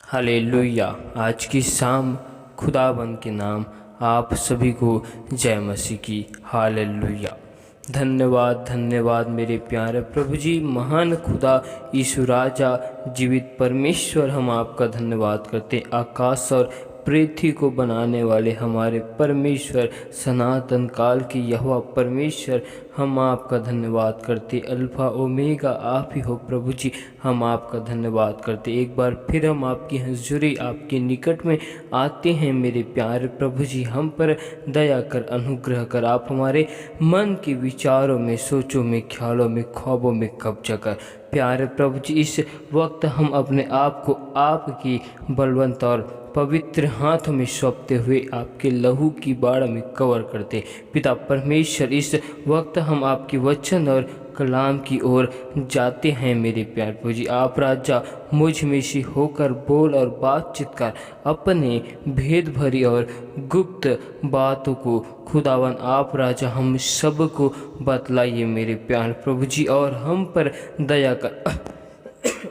Hallelujah. आज की शाम खुदाबंद के नाम आप सभी को जय मसीह की। हालेलुया। धन्यवाद धन्यवाद मेरे प्यारे प्रभु जी, महान खुदा यीशु राजा जीवित परमेश्वर, हम आपका धन्यवाद करते। आकाश और पृथ्वी को बनाने वाले हमारे परमेश्वर, सनातन काल की यहोवा परमेश्वर, हम आपका धन्यवाद करते। अल्फा ओमेगा आप ही हो प्रभु जी, हम आपका धन्यवाद करते। एक बार फिर हम आपकी हज़ूरी, आपके निकट में आते हैं मेरे प्यारे प्रभु जी। हम पर दया कर, अनुग्रह कर। आप हमारे मन के विचारों में, सोचों में, ख्यालों में, ख्वाबों में कब्जा कर। प्यारे प्रभु जी, इस वक्त हम अपने आप को आपकी बलवंत और पवित्र हाथों में सौंपते हुए आपके लहू की बाढ़ में कवर करते। पिता परमेश्वर, इस वक्त हम आपके वचन और कलाम की ओर जाते हैं मेरे प्यारे प्रभु जी। आप राजा मुझ में से होकर बोल और बातचीत कर, अपने भेद भरी और गुप्त बातों को खुदावन आप राजा हम सबको बतलाइए मेरे प्यारे प्रभु जी, और हम पर दया कर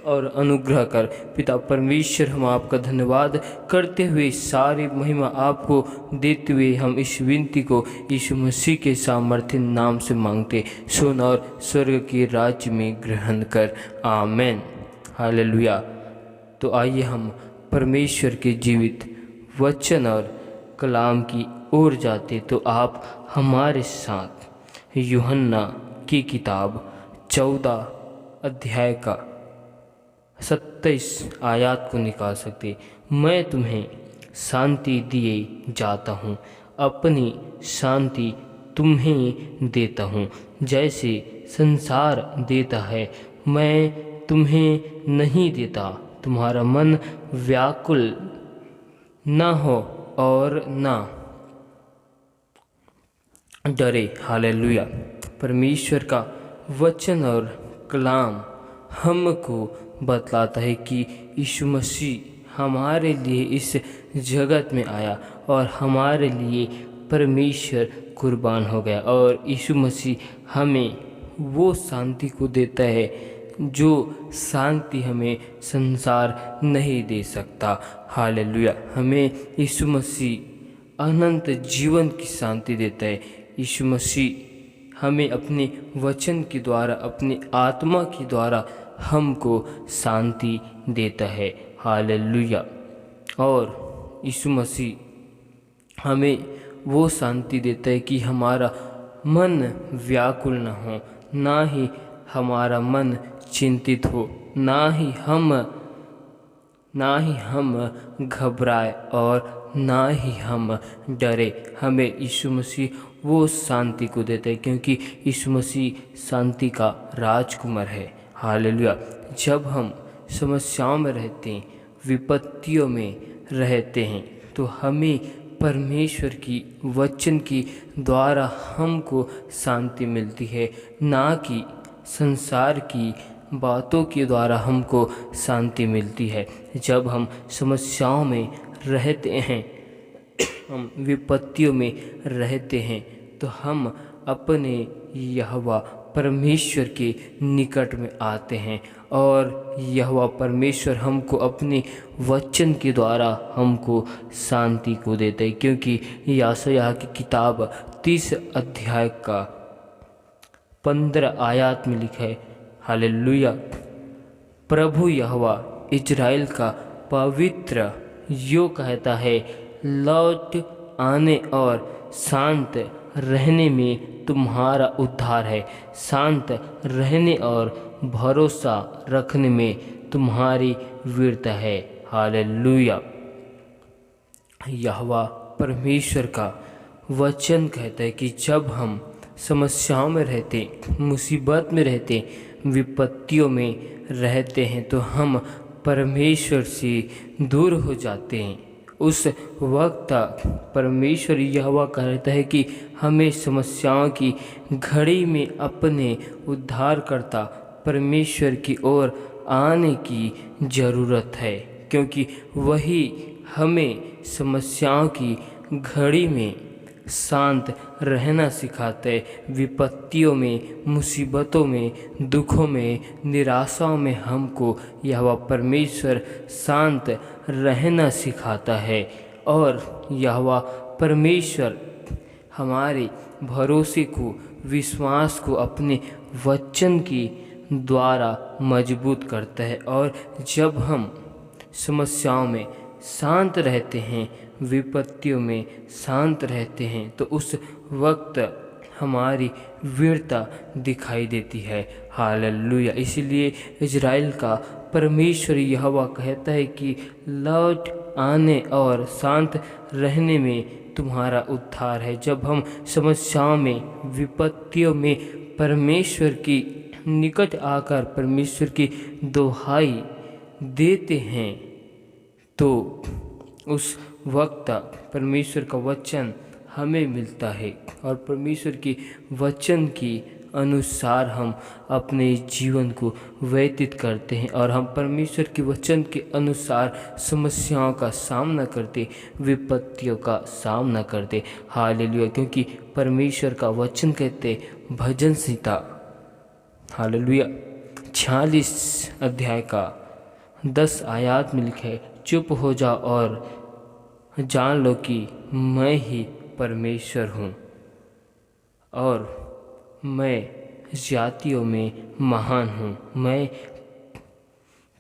और अनुग्रह कर। पिता परमेश्वर, हम आपका धन्यवाद करते हुए, सारी महिमा आपको देते हुए, हम इस विनती को यीशु मसीह के सामर्थ्य नाम से मांगते। सुन और स्वर्ग के राज्य में ग्रहण कर। आमेन। हालेलुया। तो आइए हम परमेश्वर के जीवित वचन और कलाम की ओर जाते। तो आप हमारे साथ यूहन्ना की किताब 14 अध्याय का 27 आयत को निकाल सकते। मैं तुम्हें शांति दिए जाता हूँ, अपनी शांति तुम्हें देता हूँ। जैसे संसार देता है, मैं तुम्हें नहीं देता। तुम्हारा मन व्याकुल न हो और न डरे। हालेलुया। परमेश्वर का वचन और कलाम हमको बतलाता है कि यीशु मसीह हमारे लिए इस जगत में आया और हमारे लिए परमेश्वर कुर्बान हो गया, और यीशु मसीह हमें वो शांति को देता है जो शांति हमें संसार नहीं दे सकता। हालेलुया। हमें यीशु मसीह अनंत जीवन की शांति देता है। यीशु मसीह हमें अपने वचन के द्वारा, अपनी आत्मा के द्वारा हमको शांति देता है। हालेलुया। और यीशु मसीह हमें वो शांति देता है कि हमारा मन व्याकुल न हो, ना ही हमारा मन चिंतित हो, ना ही हम घबराए और ना ही हम डरे। हमें यीशु मसीह वो शांति को देता है, क्योंकि यीशु मसीह शांति का राजकुमार है। हालेलुया। जब हम समस्याओं में रहते हैं, विपत्तियों में रहते हैं, तो हमें परमेश्वर की वचन की द्वारा हमको शांति मिलती है, ना कि संसार की बातों के द्वारा हमको शांति मिलती है। जब हम समस्याओं में रहते हैं, हम विपत्तियों में रहते हैं, तो हम अपने यहोवा परमेश्वर के निकट में आते हैं, और यहोवा परमेश्वर हमको अपने वचन के द्वारा हमको शांति को देते हैं। क्योंकि यशायाह की किताब 30 अध्याय का 15 आयत में लिखा है, हालेलुया, प्रभु यहोवा इज़राइल का पवित्र यो कहता है, लौट आने और शांत रहने में तुम्हारा उद्धार है। शांत रहने और भरोसा रखने में तुम्हारी वीरता है। हालेलुया। यहोवा परमेश्वर का वचन कहता है कि जब हम समस्याओं में रहते, मुसीबत में रहते, विपत्तियों में रहते हैं, तो हम परमेश्वर से दूर हो जाते हैं। उस वक्त परमेश्वर यहोवा कहता है कि हमें समस्याओं की घड़ी में अपने उद्धारकर्ता परमेश्वर की ओर आने की ज़रूरत है, क्योंकि वही हमें समस्याओं की घड़ी में शांत रहना सिखाता है। विपत्तियों में, मुसीबतों में, दुखों में, निराशाओं में हमको यहोवा परमेश्वर शांत रहना सिखाता है। और यहोवा परमेश्वर हमारे भरोसे को, विश्वास को अपने वचन के द्वारा मजबूत करता है। और जब हम समस्याओं में शांत रहते हैं, विपत्तियों में शांत रहते हैं, तो उस वक्त हमारी वीरता दिखाई देती है। हालेलुया। इसलिए इज़राइल का परमेश्वर यहोवा कहता है कि लौट आने और शांत रहने में तुम्हारा उद्धार है। जब हम समस्याओं में, विपत्तियों में परमेश्वर की निकट आकर परमेश्वर की दुहाई देते हैं, तो उस वक्त परमेश्वर का वचन हमें मिलता है और परमेश्वर के वचन के अनुसार हम अपने जीवन को व्यतीत करते हैं और हम परमेश्वर के वचन के अनुसार समस्याओं का सामना करते, विपत्तियों का सामना करते। हालेलुया। क्योंकि परमेश्वर का वचन कहते, भजन संहिता हालेलुया 46 अध्याय का 10 आयत में लिखे, चुप हो जाओ और जान लो कि मैं ही परमेश्वर हूँ और मैं जातियों में महान हूँ, मैं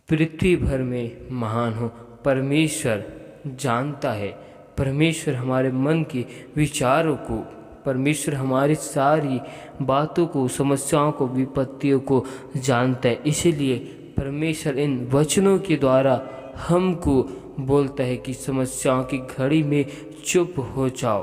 पृथ्वी भर में महान हूँ। परमेश्वर जानता है, परमेश्वर हमारे मन के विचारों को, परमेश्वर हमारी सारी बातों को, समस्याओं को, विपत्तियों को जानता है। इसीलिए परमेश्वर इन वचनों के द्वारा हमको बोलता है कि समस्याओं की घड़ी में चुप हो जाओ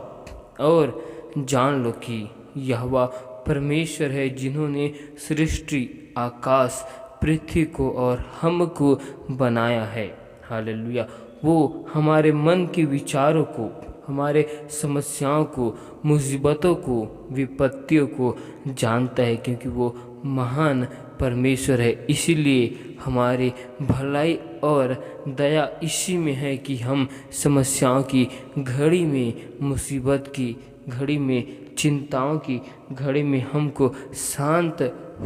और जान लो कि यहोवा परमेश्वर है, जिन्होंने सृष्टि, आकाश, पृथ्वी को और हमको बनाया है। हालेलुया। वो हमारे मन के विचारों को, हमारे समस्याओं को, मुसीबतों को, विपत्तियों को जानता है, क्योंकि वो महान परमेश्वर है। इसीलिए हमारी भलाई और दया इसी में है कि हम समस्याओं की घड़ी में, मुसीबत की घड़ी में, चिंताओं की घड़ी में हमको शांत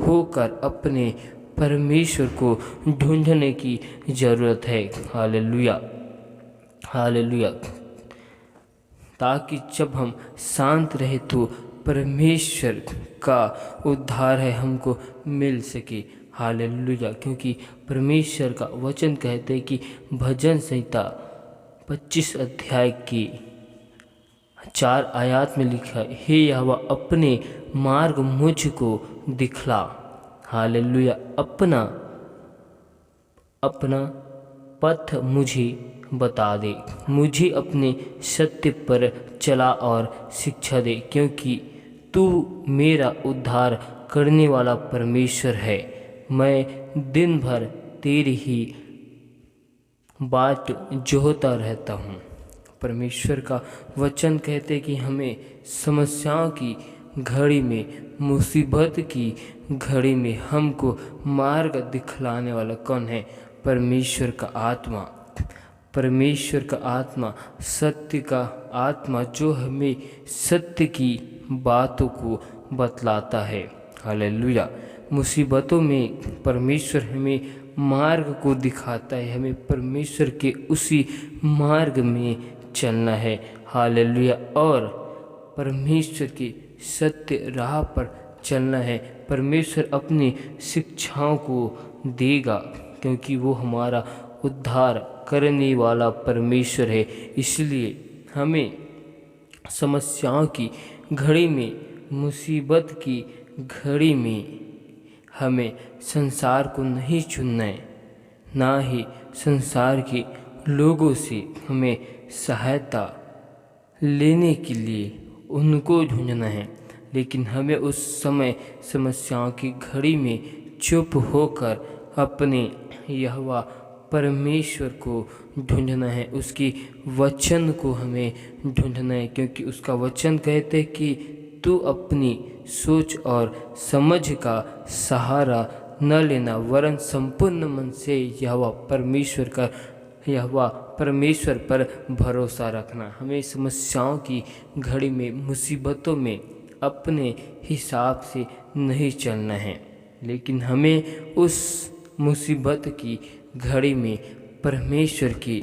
होकर अपने परमेश्वर को ढूंढने की ज़रूरत है। हालेलुया। हालेलुया। ताकि जब हम शांत रहे तो परमेश्वर का उद्धार है हमको मिल सके। हालेलुया। क्योंकि परमेश्वर का वचन कहते हैं कि भजन संहिता 25 अध्याय की 4 आयत में लिखा है, हे यहोवा अपने मार्ग मुझको दिखला। हालेलुया। अपना पथ मुझे बता दे, मुझे अपने सत्य पर चला और शिक्षा दे, क्योंकि तू मेरा उद्धार करने वाला परमेश्वर है। मैं दिन भर तेरी ही बाट जोहता रहता हूँ। परमेश्वर का वचन कहते कि हमें समस्याओं की घड़ी में, मुसीबत की घड़ी में हमको मार्ग दिखलाने वाला कौन है? परमेश्वर का आत्मा। परमेश्वर का आत्मा, सत्य का आत्मा, जो हमें सत्य की बातों को बतलाता है। हालेलुया। मुसीबतों में परमेश्वर हमें मार्ग को दिखाता है, हमें परमेश्वर के उसी मार्ग में चलना है। हालेलुया। और परमेश्वर की सत्य राह पर चलना है। परमेश्वर अपनी शिक्षाओं को देगा, क्योंकि वो हमारा उद्धार करने वाला परमेश्वर है। इसलिए हमें समस्याओं की घड़ी में, मुसीबत की घड़ी में हमें संसार को नहीं चुनना है, ना ही संसार के लोगों से हमें सहायता लेने के लिए उनको ढूंढना है, लेकिन हमें उस समय समस्याओं की घड़ी में चुप होकर अपने यहोवा परमेश्वर को ढूंढना है, उसकी वचन को हमें ढूंढना है। क्योंकि उसका वचन कहते कि तू अपनी सोच और समझ का सहारा न लेना, वरन संपूर्ण मन से यहोवा परमेश्वर का यहोवा परमेश्वर पर भरोसा रखना। हमें समस्याओं की घड़ी में, मुसीबतों में अपने हिसाब से नहीं चलना है, लेकिन हमें उस मुसीबत की घड़ी में परमेश्वर के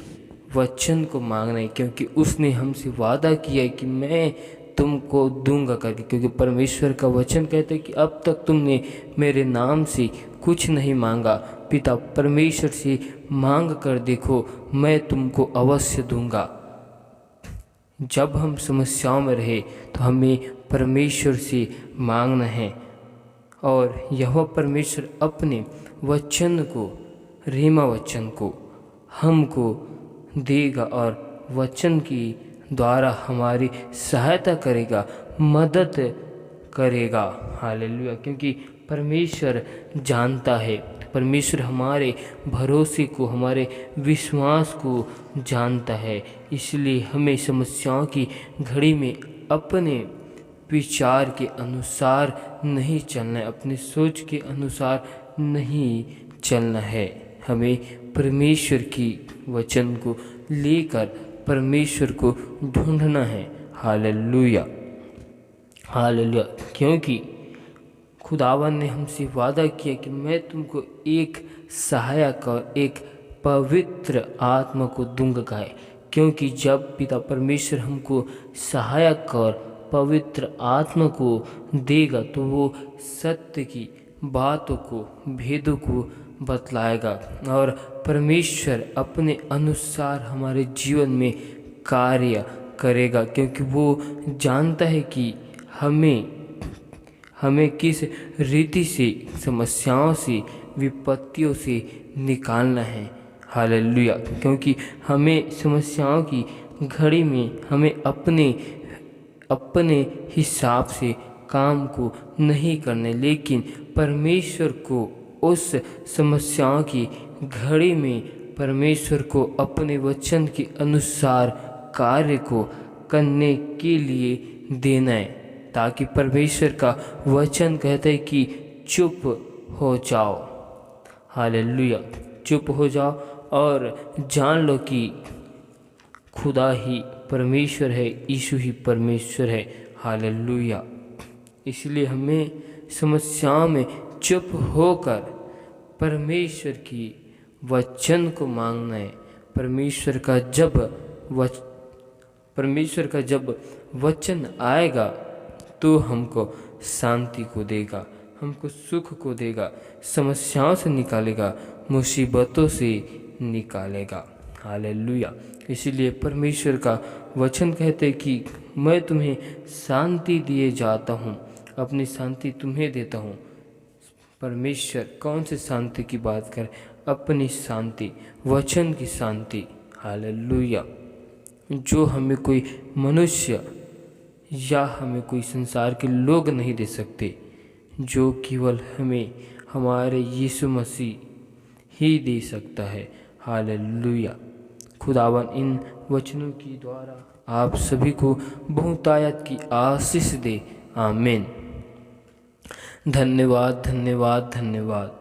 वचन को मांगना है, क्योंकि उसने हमसे वादा किया है कि मैं तुमको दूंगा करके। क्योंकि परमेश्वर का वचन कहता है कि अब तक तुमने मेरे नाम से कुछ नहीं मांगा, पिता परमेश्वर से मांग कर देखो, मैं तुमको अवश्य दूंगा। जब हम समस्याओं में रहे तो हमें परमेश्वर से मांगना है, और यह परमेश्वर अपने वचन को, रेमा वचन को हमको देगा और वचन की द्वारा हमारी सहायता करेगा, मदद करेगा। हालेलुया। क्योंकि परमेश्वर जानता है, परमेश्वर हमारे भरोसे को, हमारे विश्वास को जानता है। इसलिए हमें समस्याओं की घड़ी में अपने विचार के अनुसार नहीं चलना है, अपनी सोच के अनुसार नहीं चलना है। हमें परमेश्वर की वचन को लेकर परमेश्वर को ढूंढना है। Hallelujah, hallelujah. क्योंकि खुदावन ने हमसे वादा किया कि मैं तुमको एक सहायक और एक पवित्र आत्मा को दूंगा। गाए क्योंकि जब पिता परमेश्वर हमको सहायक और पवित्र आत्मा को देगा तो वो सत्य की बातों को, भेदों को बतलाएगा, और परमेश्वर अपने अनुसार हमारे जीवन में कार्य करेगा। क्योंकि वो जानता है कि हमें किस रीति से समस्याओं से, विपत्तियों से निकालना है। हालेलुया। क्योंकि हमें समस्याओं की घड़ी में हमें अपने हिसाब से काम को नहीं करने, लेकिन परमेश्वर को उस समस्याओं की घड़ी में परमेश्वर को अपने वचन के अनुसार कार्य को करने के लिए देना है, ताकि परमेश्वर का वचन कहता है कि चुप हो जाओ। हालेलुया। चुप हो जाओ और जान लो कि खुदा ही परमेश्वर है, यीशु ही परमेश्वर है। हालेलुया। इसलिए हमें समस्याओं में चुप होकर परमेश्वर की वचन को मांगना है। परमेश्वर का जब वचन आएगा तो हमको शांति को देगा, हमको सुख को देगा, समस्याओं से निकालेगा, मुसीबतों से निकालेगा। हालेलुया। इसीलिए परमेश्वर का वचन कहते कि मैं तुम्हें शांति दिए जाता हूँ, अपनी शांति तुम्हें देता हूँ। परमेश्वर कौन से शांति की बात कर? अपनी शांति, वचन की शांति। हालेलुया। जो हमें कोई मनुष्य या हमें कोई संसार के लोग नहीं दे सकते, जो केवल हमें हमारे यीशु मसीह ही दे सकता है। हालेलुया। खुदावन इन वचनों के द्वारा आप सभी को बहुतायत की आशीष दे। आमीन। धन्यवाद, धन्यवाद, धन्यवाद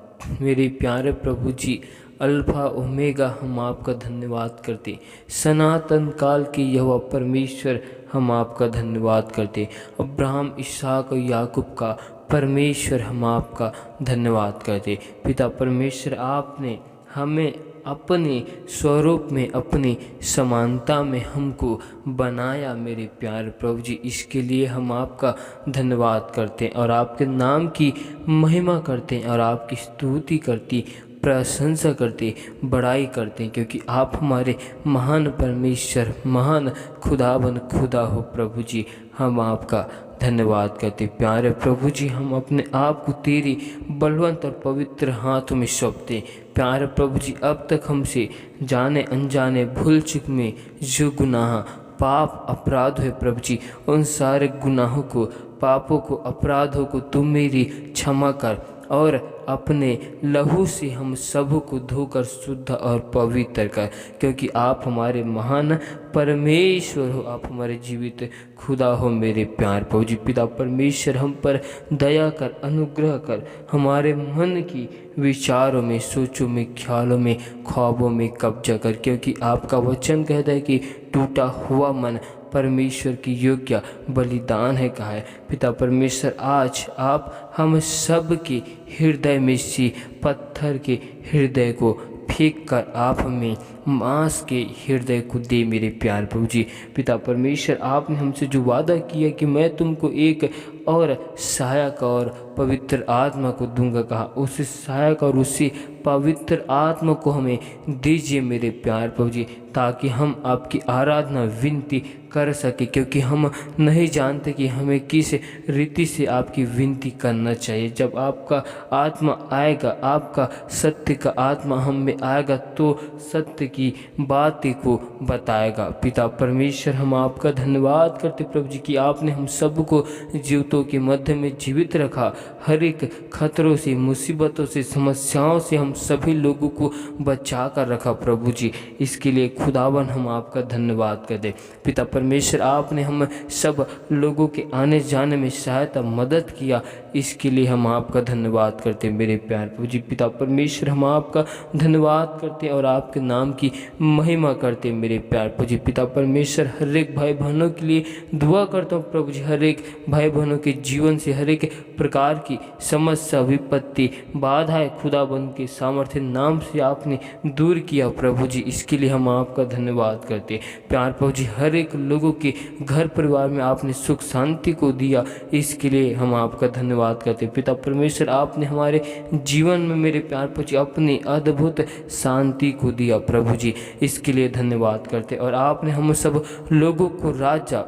मेरे प्यारे प्रभु जी, अल्फा ओमेगा हम आपका धन्यवाद करते। सनातन काल के यहोवा परमेश्वर हम आपका धन्यवाद करते। अब्राहम, इसहाक और याकूब का परमेश्वर हम आपका धन्यवाद करते। पिता परमेश्वर, आपने हमें अपने स्वरूप में, अपनी समानता में हमको बनाया मेरे प्यारे प्रभु जी। इसके लिए हम आपका धन्यवाद करते हैं और आपके नाम की महिमा करते हैं और आपकी स्तुति करती, प्रशंसा करते, बड़ाई करते हैं, क्योंकि आप हमारे महान परमेश्वर, महान खुदाबंद खुदा हो प्रभु जी। हम आपका धन्यवाद करते प्यारे प्रभु जी। हम अपने आप को तेरी बलवंत और पवित्र हाथों में सौंपते प्यारे प्रभु जी। अब तक हमसे जाने अनजाने भूल चूक में जो गुनाह, पाप, अपराध है प्रभु जी, उन सारे गुनाहों को, पापों को, अपराधों को तुम मेरी क्षमा कर और अपने लहू से हम सब को धोकर शुद्ध और पवित्र कर, क्योंकि आप हमारे महान परमेश्वर हो, आप हमारे जीवित खुदा हो मेरे प्यार प्रभु जी। पिता परमेश्वर हम पर दया कर, अनुग्रह कर, हमारे मन की विचारों में, सोचों में, ख्यालों में, ख्वाबों में कब्जा कर, क्योंकि आपका वचन कहता है कि टूटा हुआ मन परमेश्वर की योग्य बलिदान है कहा है। पिता परमेश्वर आज आप हम सब के हृदय में से पत्थर के हृदय को फेंक कर आप हमें मांस के हृदय को दे मेरे प्यार प्रभु जी। पिता परमेश्वर आपने हमसे जो वादा किया कि मैं तुमको एक और सहायक और पवित्र आत्मा को दूंगा कहा, उस सहायक और उसी पवित्र आत्मा को हमें दीजिए मेरे प्यार प्रभु जी, ताकि हम आपकी आराधना विनती कर सके, क्योंकि हम नहीं जानते कि हमें किस रीति से आपकी विनती करना चाहिए। जब आपका आत्मा आएगा, आपका सत्य का आत्मा हम में आएगा तो सत्य की बातें को बताएगा। पिता परमेश्वर हम आपका धन्यवाद करते प्रभु जी कि आपने हम सबको जीवितों के मध्य में जीवित रखा, हर एक खतरों से, मुसीबतों से, समस्याओं से हम सभी लोगों को बचा कर रखा प्रभु जी। इसके लिए खुदावन हम आपका धन्यवाद करते। पिता परमेश्वर आपने हम सब लोगों के आने जाने में सहायता मदद किया, इसके लिए हम आपका धन्यवाद करते मेरे प्यार प्रभु जी। पिता परमेश्वर हम आपका धन्यवाद करते और आपके नाम की महिमा करते मेरे प्यार प्रभु जी। पिता परमेश्वर हर एक भाई बहनों के लिए दुआ करता हूँ प्रभु जी, हर एक भाई बहनों के जीवन से हर एक प्रकार की समस्या, विपत्ति, बाधाएं खुदाबंद के सामर्थ्य नाम से आपने दूर किया प्रभु जी, इसके लिए हम आपका धन्यवाद करते प्यार प्रभु जी। हर एक लोगों के घर परिवार में आपने सुख शांति को दिया, इसके लिए हम आपका धन्यवाद करते। पिता परमेश्वर आपने हमारे जीवन में मेरे प्यार प्रभु जी अपनी अद्भुत शांति को दिया प्रभु जी, इसके लिए धन्यवाद करते। और आपने हम सब लोगों को राजा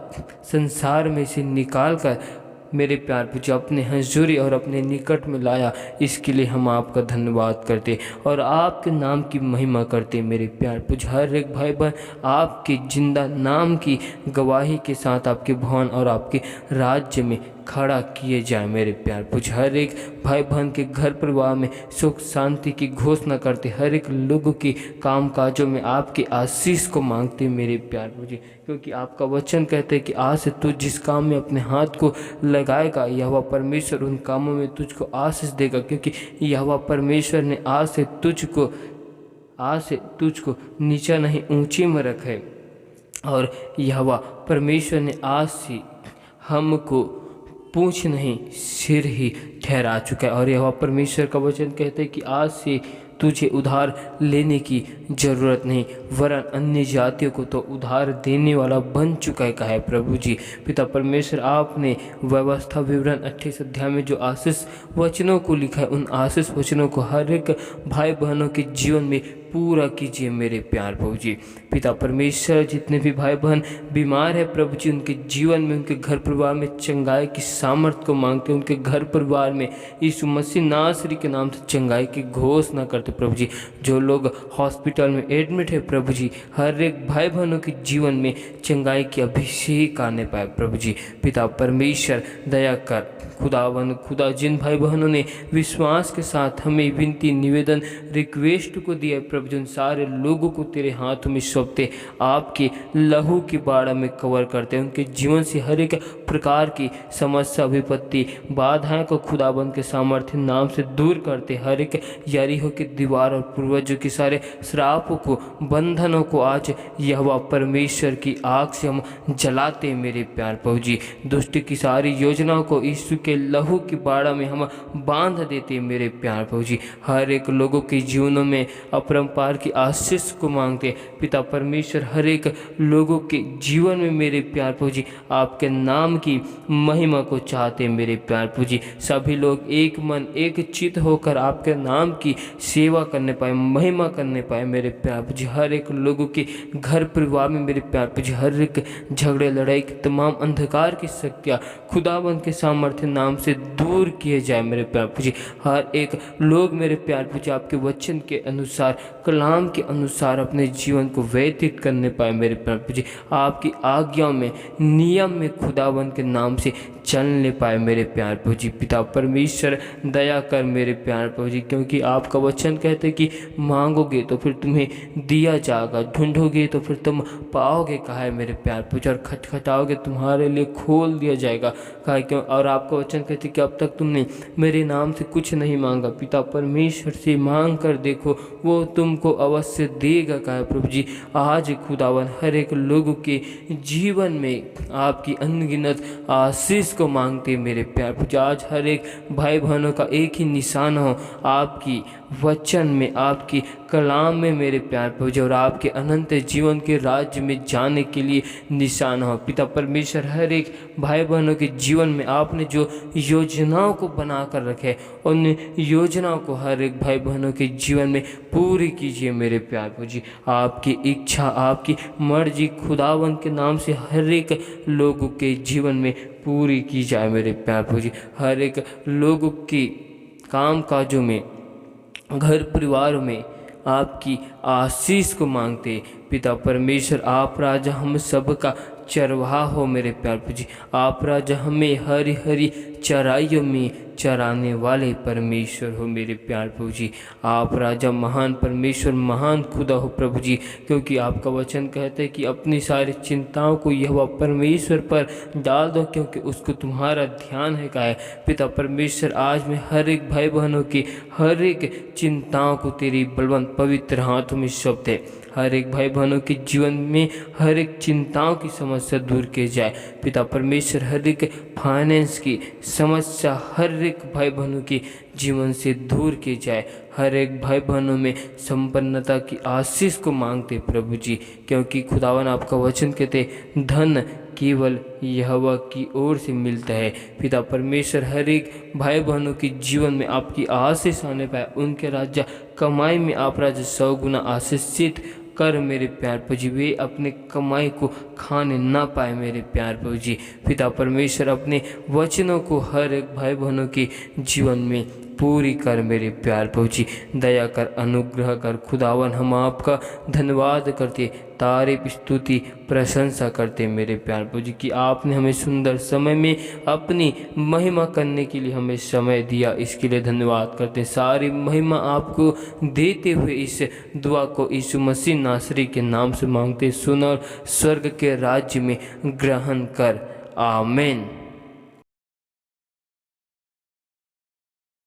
संसार में से निकाल कर मेरे प्यार पूछे अपने हजूरी और अपने निकट में लाया, इसके लिए हम आपका धन्यवाद करते और आपके नाम की महिमा करते मेरे प्यार पूछे। हर एक भाई बहन आपके जिंदा नाम की गवाही के साथ आपके भवन और आपके राज्य में खड़ा किए जाए मेरे प्यार पूछ। हर एक भाई बहन के घर परिवार में सुख शांति की घोषणा करते, हर एक लोगों के काम काजों में आपके आशीष को मांगते मेरे प्यार पूछे, क्योंकि आपका वचन कहते हैं कि आज से तू जिस काम में अपने हाथ को लगाएगा यहोवा परमेश्वर उन कामों में तुझको आशीष देगा, क्योंकि यहोवा परमेश्वर ने आज से तुझको नीचा नहीं ऊंचे में रखे और यहोवा परमेश्वर ने आज से हमको पूंछ नहीं सिर ही ठहरा चुका है। और यहोवा परमेश्वर का वचन कहते हैं कि आज से तुझे उधार लेने की जरूरत नहीं, वरन अन्य जातियों को तो उधार देने वाला बन चुका है कहा है प्रभु जी। पिता परमेश्वर आपने व्यवस्था विवरण 28 अध्याय में जो आशीष वचनों को लिखा है, उन आशीष वचनों को हर एक भाई बहनों के जीवन में पूरा कीजिए मेरे प्यार प्रभु जी। पिता परमेश्वर जितने भी भाई बहन बीमार है प्रभु जी, उनके जीवन में, उनके घर परिवार में चंगाई की सामर्थ्य को मांगते, उनके घर परिवार में यीशु मसीह नासरी के नाम से चंगाई की घोषणा करते प्रभु जी। जो लोग हॉस्पिटल में एडमिट है प्रभु जी, हर एक भाई बहनों के जीवन में चंगाई की अभिषेक आने पाए प्रभु जी। पिता परमेश्वर दया कर खुदा जिन भाई बहनों ने विश्वास के साथ हमें विनती निवेदन रिक्वेस्ट को दिया प्रभु जी, उन सारे लोगों को तेरे हाथों में सौंपते, आपके लहू की बाड़ा में कवर करते, उनके जीवन से हर एक प्रकार की समस्या विपत्ति बाधाएं को खुदाबंद के सामर्थ्य नाम से दूर करते, हर एक यरीहो की दीवार और पूर्वजों के सारे श्रापों को बंधनों को आज यहोवा परमेश्वर की आग से हम जलाते मेरे प्यार प्रभु जी। दुष्ट की सारी योजनाओं को यीशु के लहू की बाड़ा में हम बांध देते मेरे प्यार प्रभु जी। हर एक लोगों के जीवनों में अपरंपार की आशीष को मांगते पिता परमेश्वर, हर एक लोगों के जीवन में मेरे प्यार प्रभु जी आपके नाम की महिमा को चाहते मेरे प्यार प्रभु जी। सभी लोग एक मन एक चित्त होकर आपके नाम की सेवा करने पाए, महिमा करने पाए मेरे प्यार प्रभु जी। हर एक लोगों के घर परिवार में मेरे प्यार प्रभु जी हर एक झगड़े लड़ाई की तमाम अंधकार की शक्तियाँ खुदाबंद के सामर्थ्य नाम से दूर किए जाए मेरे प्यार प्रभु जी। हर एक लोग मेरे प्यार प्रभु जी आपके वचन के अनुसार, कलाम के अनुसार अपने जीवन को व्यतीत करने पाए मेरे प्यार प्रभु जी। आपकी आज्ञा में, नियम में खुदाबंद के नाम से चल नहीं पाए मेरे प्यार प्रभु जी। पिता परमेश्वर दया कर मेरे प्यार प्रभु जी, क्योंकि आपका वचन कहते कि मांगोगे तो फिर तुम्हें दिया जाएगा, ढूंढोगे तो फिर तुम पाओगे कहा है मेरे प्यार प्रभु जी, और खटखटाओगे तुम्हारे लिए खोल दिया जाएगा कहा क्यों। और आपका वचन कहते कि अब तक तुमने मेरे नाम से कुछ नहीं मांगा, पिता परमेश्वर से मांग कर देखो वो तुमको अवश्य देगा कहा प्रभु जी। आज खुदावन हर एक लोगों के जीवन में आपकी अनगिनत आशीष को मांगते मेरे प्यार प्रभु जी। आज हर एक भाई बहनों का एक ही निशान हो आपकी वचन में, आपकी कलाम में मेरे प्यार प्रभु जी, और आपके अनंत जीवन के राज्य में जाने के लिए निशान हो। पिता परमेश्वर हर एक भाई बहनों के जीवन में आपने जो योजनाओं को बना कर रखे, उन योजनाओं को हर एक भाई बहनों के जीवन में पूरी कीजिए मेरे प्यार प्रभु जी। आपकी इच्छा, आपकी मर्जी खुदावन के नाम से हर एक लोगों के जीवन में पूरी की जाए मेरे प्यार प्रभु जी। हर एक लोगों के काम काजों में, घर परिवार में आपकी आशीष को मांगते पिता परमेश्वर। आप राजा हम सब का चरवाहा हो मेरे प्यार प्रभु जी। आप राजा हमें हरी हरी चराइयों में चराने वाले परमेश्वर हो मेरे प्यार प्रभु जी। आप राजा महान परमेश्वर, महान खुदा हो प्रभु जी, क्योंकि आपका वचन कहते है कि अपनी सारी चिंताओं को यहोवा परमेश्वर पर डाल दो क्योंकि उसको तुम्हारा ध्यान है कहा है। पिता परमेश्वर आज मैं हर एक भाई बहनों की हर एक चिंताओं को तेरी बलवंत पवित्र हाथों में सौंपते। हर एक भाई बहनों के जीवन में हर एक चिंताओं की समस्या दूर की जाए पिता परमेश्वर। हर एक फाइनेंस की समस्या हर एक भाई बहनों के जीवन से दूर की जाए। हर एक भाई बहनों में संपन्नता की आशीष को मांगते प्रभु जी, क्योंकि खुदावन आपका वचन कहते धन केवल यहोवा की ओर से मिलता है। पिता परमेश्वर हर एक भाई बहनों के जीवन में आपकी आशीष आने पाए, उनके राज्य कमाई में आप राजा 100 गुना आशीषित कर मेरे प्यार प्रभु जी। वे अपने कमाई को खाने ना पाए मेरे प्यार प्रभु जी। पिता परमेश्वर अपने वचनों को हर एक भाई बहनों के जीवन में पूरी कर मेरे प्यार प्रभु जी। दया कर, अनुग्रह कर खुदावन। हम आपका धन्यवाद करते, तारीफ स्तुति प्रशंसा करते मेरे प्यार प्रभु जी कि आपने हमें सुंदर समय में अपनी महिमा करने के लिए हमें समय दिया, इसके लिए धन्यवाद करते। सारी महिमा आपको देते हुए इस दुआ को यीशु मसीह नासरी के नाम से मांगते। सुन और स्वर्ग के राज्य में ग्रहण कर, आमीन।